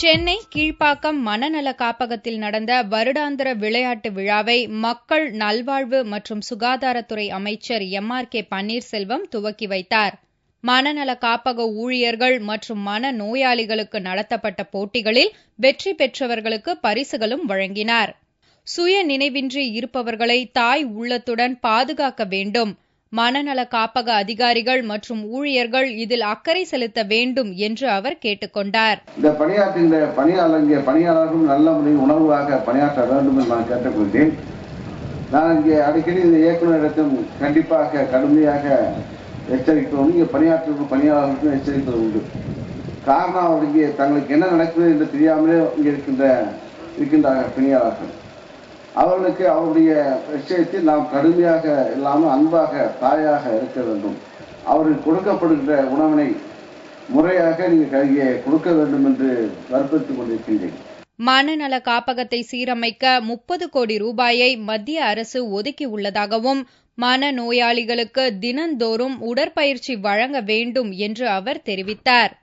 சென்னை கீழ்ப்பாக்கம் மனநல காப்பகத்தில் நடந்த வருடாந்திர விளையாட்டு விழாவை மக்கள் நல்வாழ்வு மற்றும் சுகாதாரத்துறை அமைச்சர் எம்.ஆர்.கே. பன்னீர்செல்வம் துவக்கி வைத்தார். மனநல காப்பக ஊழியர்கள் மற்றும் மனநோயாளிகளுக்கு நடத்தப்பட்ட போட்டிகளில் வெற்றி பெற்றவர்களுக்கு பரிசுகளும் வழங்கினார். சுய நினைவின்றி இருப்பவர்களை தாய் உள்ளத்துடன் பாதுகாக்க வேண்டும். மனநல காப்பக அதிகாரிகள் மற்றும் ஊழியர்கள் இதில் அக்கறை செலுத்த வேண்டும் என்று அவர் கேட்டுக் கொண்டார். இந்த பணியாற்றுகின்ற பணியாளர்களும் நல்ல முறையில் உணர்வாக பணியாற்ற வேண்டும் என்று நான் கேட்டுக்கொண்டேன். நான் இங்கே அடிக்கடி இந்த இயக்குநரிடத்தும் கண்டிப்பாக கடுமையாக எச்சரிப்போம். இங்கே பணியாற்றும் பணியாளர்களுக்கும் எச்சரிப்பது உண்டு. காரணம் அவர் இங்கே தங்களுக்கு என்ன நடக்கிறது என்று தெரியாமலே இங்கே இருக்கின்றார்கள் பணியாளர்கள். அவர்களுக்கு அவருடைய விஷயத்தில் நாம் கடுமையாக இல்லாமல் அன்பாக தாயாக இருக்க வேண்டும். அவருக்கு கொடுக்கப்படுகின்ற உணவினை முறையாக நீங்கள் கொடுக்க வேண்டும் என்று வற்புறுத்திக் கொண்டிருக்கின்றேன். மனநல காப்பகத்தை சீரமைக்க 30 கோடி ரூபாயை மத்திய அரசு ஒதுக்கியுள்ளதாகவும் மனநோயாளிகளுக்கு தினந்தோறும் உடற்பயிற்சி வழங்க வேண்டும் என்று அவர் தெரிவித்தார்.